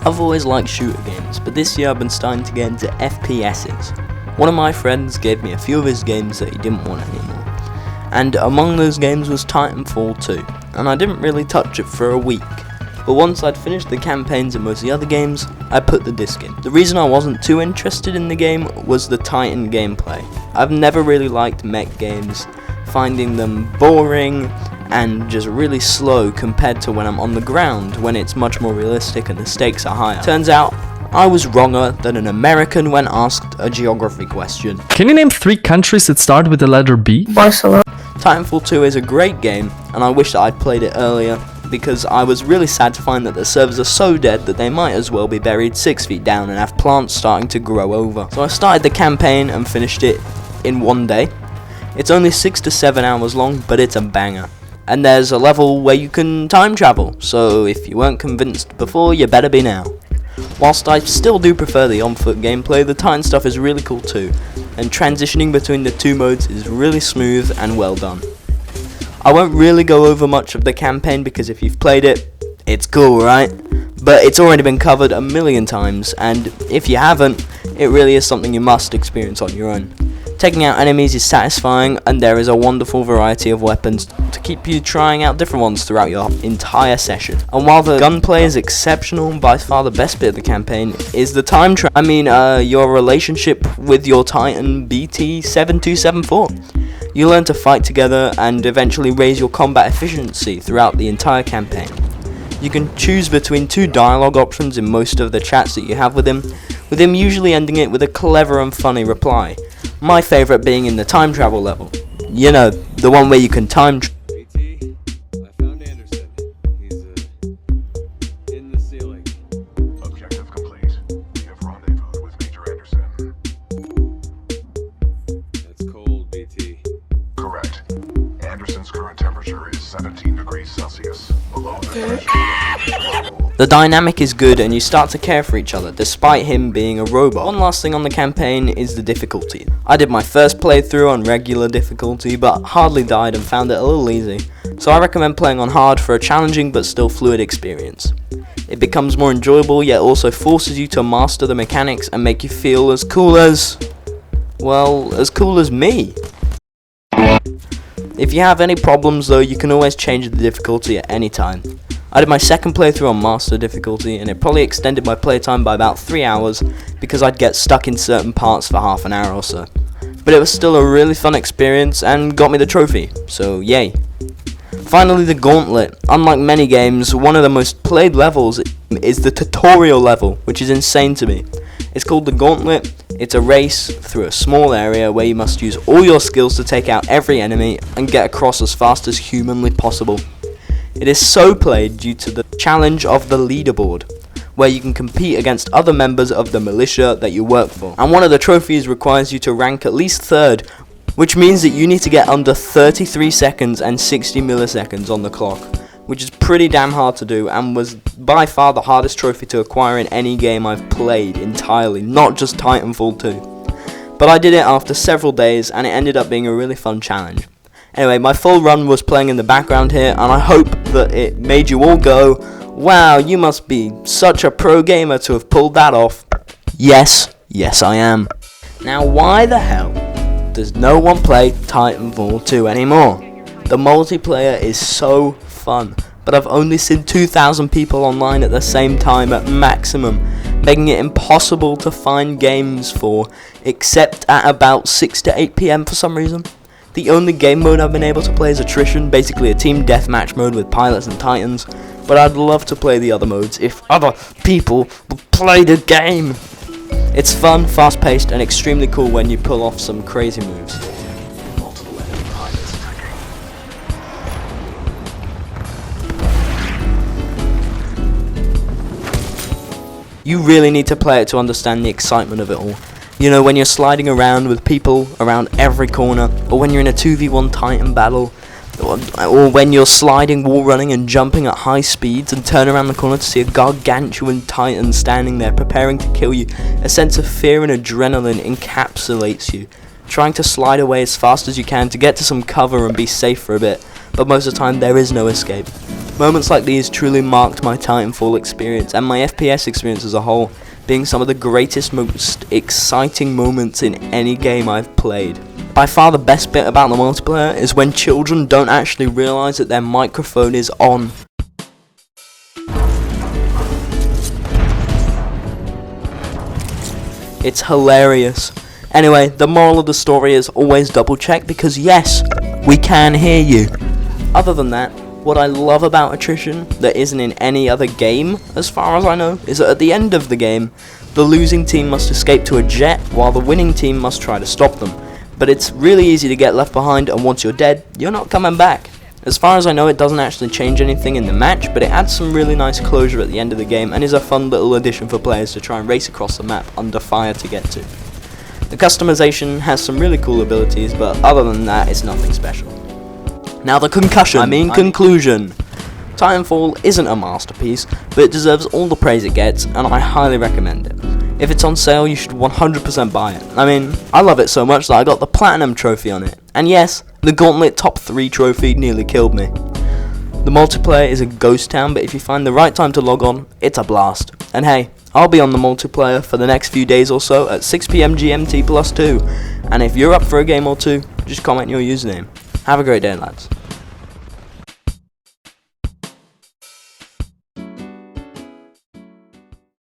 I've always liked shooter games, but this year I've been starting to get into FPSs. One of my friends gave me a few of his games that he didn't want anymore, and among those games was Titanfall 2, and I didn't really touch it for a week. But once I'd finished the campaigns and most of the other games, I put the disc in. The reason I wasn't too interested in the game was the Titan gameplay. I've never really liked mech games, finding them boring and just really slow compared to when I'm on the ground, when it's much more realistic and the stakes are higher. Turns out, I was wronger than an American when asked a geography question. Can you name 3 countries that start with the letter B? Barcelona. Titanfall 2 is a great game, and I wish that I'd played it earlier, because I was really sad to find that the servers are so dead that they might as well be buried 6 feet down and have plants starting to grow over. So I started the campaign and finished it in one day. It's only 6 to 7 hours long, but it's a banger. And there's a level where you can time travel, so if you weren't convinced before, you better be now. Whilst I still do prefer the on-foot gameplay, the Titan stuff is really cool too, and transitioning between the 2 modes is really smooth and well done. I won't really go over much of the campaign because if you've played it, it's cool, right? But it's already been covered a million times, and if you haven't, it really is something you must experience on your own. Taking out enemies is satisfying, and there is a wonderful variety of weapons to keep you trying out different ones throughout your entire session. And while the gunplay is exceptional, by far the best bit of the campaign is the time your relationship with your Titan BT 7274. You learn to fight together and eventually raise your combat efficiency throughout the entire campaign. You can choose between 2 dialogue options in most of the chats that you have with him usually ending it with a clever and funny reply. My favourite being in the time travel level. You know, the one where you can time travel. BT, I found Anderson. He's in the ceiling. Objective complete. We have rendezvoused with Major Anderson. That's cold, BT. Correct. Anderson's current temperature is 17 degrees Celsius, below the threshold. The dynamic is good and you start to care for each other, despite him being a robot. One last thing on the campaign is the difficulty. I did my first playthrough on regular difficulty, but hardly died and found it a little easy. So I recommend playing on hard for a challenging but still fluid experience. It becomes more enjoyable, yet also forces you to master the mechanics and make you feel as cool as me. If you have any problems though, you can always change the difficulty at any time. I did my second playthrough on master difficulty and it probably extended my playtime by about 3 hours because I'd get stuck in certain parts for half an hour or so. But it was still a really fun experience and got me the trophy, so yay. Finally, the Gauntlet. Unlike many games, one of the most played levels is the tutorial level, which is insane to me. It's called the Gauntlet. It's a race through a small area where you must use all your skills to take out every enemy and get across as fast as humanly possible. It is so played due to the challenge of the leaderboard, where you can compete against other members of the militia that you work for. And one of the trophies requires you to rank at least 3rd, which means that you need to get under 33 seconds and 60 milliseconds on the clock, which is pretty damn hard to do and was by far the hardest trophy to acquire in any game I've played entirely, not just Titanfall 2. But I did it after several days and it ended up being a really fun challenge. Anyway, my full run was playing in the background here, and I hope that it made you all go, wow, you must be such a pro gamer to have pulled that off. Yes I am. Now why the hell does no one play Titanfall 2 anymore? The multiplayer is so fun, but I've only seen 2,000 people online at the same time at maximum, making it impossible to find games for, except at about 6 to 8 PM for some reason. The only game mode I've been able to play is Attrition, basically a team deathmatch mode with pilots and titans, but I'd love to play the other modes if other people would play the game. It's fun, fast-paced, and extremely cool when you pull off some crazy moves. Multiple enemy pilots attacking. You really need to play it to understand the excitement of it all. You know, when you're sliding around with people around every corner, or when you're in a 2v1 Titan battle, or when you're sliding, wall running and jumping at high speeds and turn around the corner to see a gargantuan Titan standing there preparing to kill you. A sense of fear and adrenaline encapsulates you, trying to slide away as fast as you can to get to some cover and be safe for a bit, but most of the time there is no escape. Moments like these truly marked my Titanfall experience and my FPS experience as a whole, being some of the greatest, most exciting moments in any game I've played. By far the best bit about the multiplayer is when children don't actually realise that their microphone is on. It's hilarious. Anyway, the moral of the story is always double check, because yes, we can hear you. Other than that, what I love about attrition that isn't in any other game, as far as I know, is that at the end of the game, the losing team must escape to a jet while the winning team must try to stop them. But it's really easy to get left behind, and once you're dead, you're not coming back. As far as I know, it doesn't actually change anything in the match, but it adds some really nice closure at the end of the game and is a fun little addition for players to try and race across the map under fire to get to. The customization has some really cool abilities, but other than that, it's nothing special. Now the conclusion. Titanfall isn't a masterpiece, but it deserves all the praise it gets, and I highly recommend it. If it's on sale, you should 100% buy it. I mean, I love it so much that I got the Platinum trophy on it. And yes, the Gauntlet top 3 trophy nearly killed me. The multiplayer is a ghost town, but if you find the right time to log on, it's a blast. And hey, I'll be on the multiplayer for the next few days or so at 6 PM GMT+2. And if you're up for a game or two, just comment your username. Have a great day, lads.